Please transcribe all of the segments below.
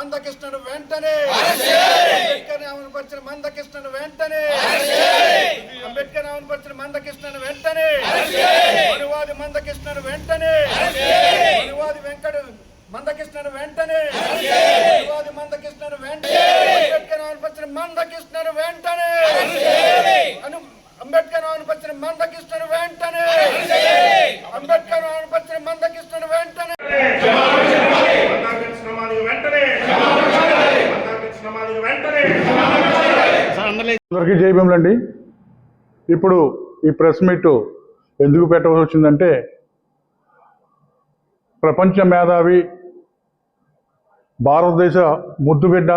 మందకృష్ణను వెంటనే అంబేద్కర్ అవమానపరిచిన మందకృష్ణను వెంటనే అంబేద్కర్ అవమానపరిచిన మందకృష్ణను వెంటనే మనువాది మందకృష్ణను వెంటనే మనువాది మందకృష్ణను వెంటనే మనువాది మందకృష్ణను వెంటనే అంబేద్కర్ అవమానపరిచిన మందకృష్ణను వెంటనే అంబేద్కర్ అవమానపరిచిన మందకృష్ణను వెంటనే అంబేద్కర్ అవమానపరిచిన మందకృష్ణను వెంటనే అందరికీ జై భీములండి. ఇప్పుడు ఈ ప్రెస్ మీట్ ఎందుకు పెట్టవలసి వచ్చిందంటే, ప్రపంచ మేధావి, భారతదేశ ముద్దుబిడ్డ,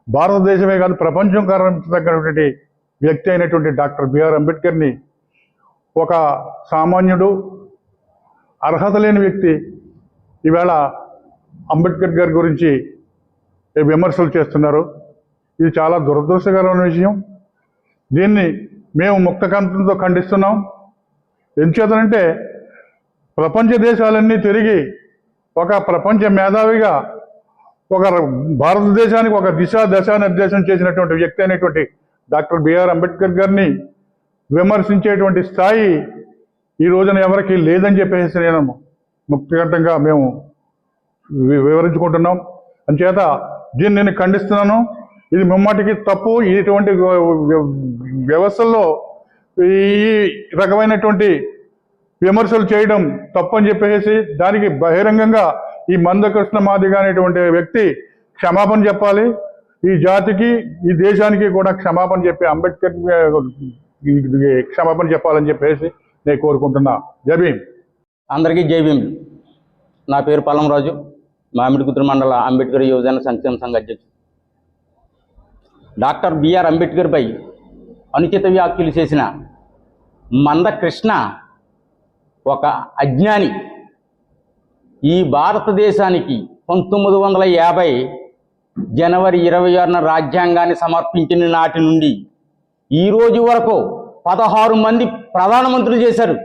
భారతదేశమే కాదు ప్రపంచం కారణించదగినటువంటి వ్యక్తి అయినటువంటి డాక్టర్ బిఆర్ అంబేద్కర్ని ఒక సామాన్యుడు, అర్హత లేని వ్యక్తి ఈవేళ అంబేద్కర్ గారి గురించి విమర్శలు చేస్తున్నారు. ఇది చాలా దురదృష్టకరమైన విషయం. దీన్ని మేము ముక్తకంఠంతో ఖండిస్తున్నాం. ఎందుచేతనంటే ప్రపంచ దేశాలన్నీ తిరిగి ఒక ప్రపంచ మేధావిగా ఒక భారతదేశానికి ఒక దిశానిర్దేశం చేసినటువంటి వ్యక్తి అయినటువంటి డాక్టర్ బిఆర్ అంబేద్కర్ గారిని విమర్శించేటువంటి స్థాయి ఈ రోజున ఎవరికి లేదని చెప్పేసి నేను ముక్తకంఠంగా మేము వివరించుకుంటున్నాం. అంచేత దీన్ని నేను ఖండిస్తున్నాను. ఇది ముమ్మాటికి తప్పు. ఇటువంటి వ్యవస్థల్లో ఈ రకమైనటువంటి విమర్శలు చేయడం తప్పు అని చెప్పేసి దానికి బహిరంగంగా ఈ మందకృష్ణ మాదిగ అనేటువంటి వ్యక్తి క్షమాపణ చెప్పాలి. ఈ జాతికి, ఈ దేశానికి కూడా క్షమాపణ చెప్పి అంబేద్కర్ క్షమాపణ చెప్పాలని చెప్పేసి నేను కోరుకుంటున్నా. జై భీమ్. అందరికీ జై భీమ్. నా పేరు పల్లంరాజు, మామిడికుదురు మండల అంబేద్కర్ యువజన సంక్షేమ సంఘ అధ్యక్షుడు. డాక్టర్ బిఆర్ అంబేద్కర్పై అనుచిత వ్యాఖ్యలు చేసిన మందకృష్ణ ఒక అజ్ఞాని. ఈ భారతదేశానికి 1950 జనవరి 26న రాజ్యాంగాన్ని సమర్పించిన నాటి నుండి ఈ రోజు వరకు 16 మంది ప్రధానమంత్రులు చేశారు,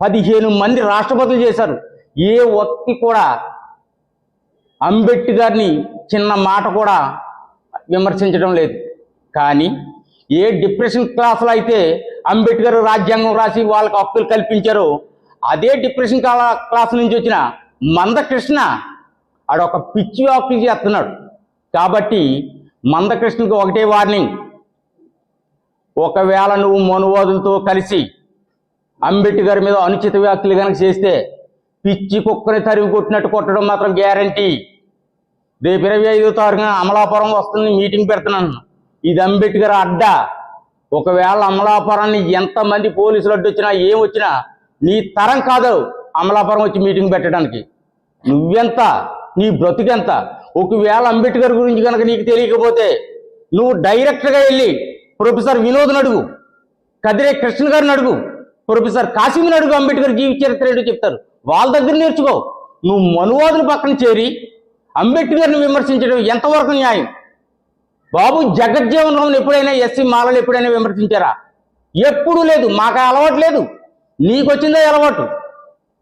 15 మంది రాష్ట్రపతులు చేశారు. ఏ ఒక్కటి కూడా అంబేద్కర్ని చిన్న మాట కూడా విమర్శించడం లేదు. కానీ ఏ డిప్రెషన్ క్లాసులో అయితే అంబేద్కర్ రాజ్యాంగం రాసి వాళ్ళకి హక్కులు కల్పించారో, అదే డిప్రెషన్ క్లాస్ నుంచి వచ్చిన మందకృష్ణ ఆడొక పిచ్చి వ్యాఖ్యలు చేస్తున్నాడు. కాబట్టి మందకృష్ణకి ఒకటే వార్నింగ్, ఒకవేళ నువ్వు మనువాదులతో కలిసి అంబేద్కర్ మీద అనుచిత వ్యాఖ్యలు కనుక చేస్తే పిచ్చి కుక్కని తరివి కొట్టినట్టు కొట్టడం మాత్రం గ్యారంటీ. రేపు 25వ తారీఖున అమలాపురం వస్తుంది, మీటింగ్ పెడుతున్నాను. ఇది అంబేద్కర్ అడ్డా. ఒకవేళ అమలాపురాన్ని ఎంతమంది పోలీసులు అడ్డు వచ్చినా ఏం వచ్చినా నీ తరం కాదు అమలాపురం వచ్చి మీటింగ్ పెట్టడానికి. నువ్వెంత, నీ బ్రతుకెంత? ఒకవేళ అంబేద్కర్ గురించి కనుక నీకు తెలియకపోతే నువ్వు డైరెక్ట్గా వెళ్ళి ప్రొఫెసర్ వినోద్ని అడుగు, కదిరే కృష్ణ గారిని అడుగు, ప్రొఫెసర్ కాసిమిని అడుగు. అంబేద్కర్ జీవిత చరిత్ర ఏంటో చెప్తారు, వాళ్ళ దగ్గర నేర్చుకో. నువ్వు మనువాదుల పక్కన చేరి అంబేద్కర్ని విమర్శించడం ఎంతవరకు న్యాయం? బాబు జగజ్జీవన్ రామ్ ఎప్పుడైనా ఎస్సీ మాలలు ఎప్పుడైనా విమర్శించారా? ఎప్పుడూ లేదు. మాకు అలవాటు లేదు, నీకు వచ్చిందో అలవాటు.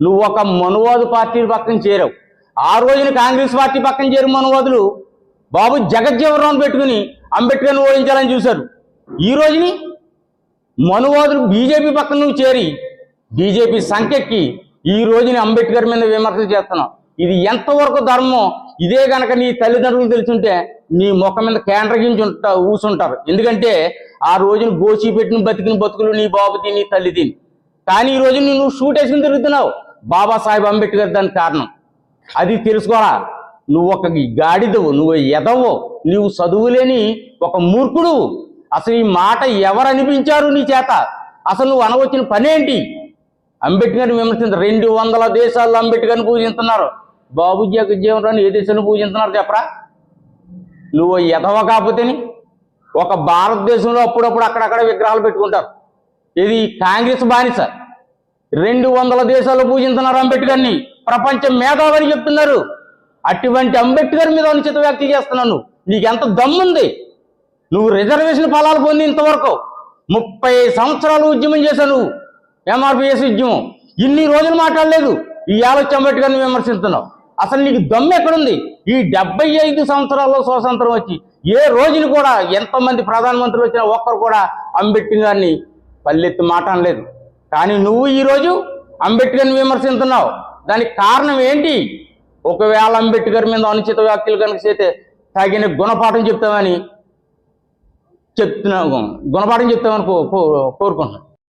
నువ్వు ఒక మనువాదు పార్టీ పక్కన చేరావు. ఆ రోజున కాంగ్రెస్ పార్టీ పక్కన చేరి మనువాదులు బాబు జగజ్జీవన్ రామ్ పెట్టుకుని అంబేద్కర్ని ఓడించాలని చూశారు. ఈ రోజుని మనువాదులు బీజేపీ పక్కన నువ్వు చేరి బీజేపీ సంఖ్యకి ఈ రోజుని అంబేద్కర్ మీద విమర్శలు చేస్తున్నావు. ఇది ఎంతవరకు ధర్మం? ఇదే కనుక నీ తల్లిదండ్రులు తెలుసుంటే నీ ముఖం మీద కేంద్రగించి ఊసుంటారు. ఎందుకంటే ఆ రోజున గోచి పెట్టిన బతికిన బతుకులు నీ బాబుది, నీ తల్లిది. కానీ ఈ రోజు నువ్వు షూట్ వేసుకుని తిరుగుతున్నావు. బాబాసాహెబ్ అంబేద్కర్ దానికి కారణం. అది తెలుసుకోరా. నువ్వు ఒక గాడిదవు, నువ్వు ఎదవు, నువ్వు చదువులేని ఒక మూర్ఖుడు. అసలు ఈ మాట ఎవరు అనిపించారు నీ చేత? అసలు నువ్వు అనవచ్చిన పనేంటి? అంబేద్కర్ని విమర్శించారు. 200 దేశాల్లో అంబేద్కర్ని పూజిస్తున్నారు. బాబు జగజ్జీవన్ రామ్ ఏ దేశంలో పూజిస్తున్నారు చెప్పరా? నువ్వు ఎదవ కాకపోతేని ఒక భారతదేశంలో అప్పుడప్పుడు అక్కడక్కడ విగ్రహాలు పెట్టుకుంటారు. ఇది కాంగ్రెస్ బానిస. 200 దేశాల్లో పూజిస్తున్నారు అంబేద్కర్ని. ప్రపంచ మేధావని చెప్తున్నారు. అటువంటి అంబేద్కర్ మీద అనుచిత వ్యాఖ్య చేస్తున్నాను. నీకు ఎంత దమ్ముంది? నువ్వు రిజర్వేషన్ ఫలాలు పొంది ఇంతవరకు 30 సంవత్సరాలు ఉద్యమం చేశావు. నువ్వు ఎంఆర్పిఎస్ ఉద్యమం ఇన్ని రోజులు మాట్లాడలేదు. ఈ ఆలోచన అంబేద్కర్ని విమర్శిస్తున్నావు. అసలు నీకు దమ్ము ఎక్కడుంది? ఈ 75 సంవత్సరాల్లో స్వాతంత్రం వచ్చి ఏ రోజుని కూడా ఎంతమంది ప్రధానమంత్రులు వచ్చినా ఒక్కరు కూడా అంబేద్కర్ గారిని పల్లెత్తి మాట అనలేదు. కానీ నువ్వు ఈరోజు అంబేద్కర్ని విమర్శిస్తున్నావు. దానికి కారణం ఏంటి? ఒకవేళ అంబేద్కర్ మీద అనుచిత వ్యాఖ్యలు కనుక చేస్తే తగిన గుణపాఠం చెప్తామని కోరుకుంటున్నాను.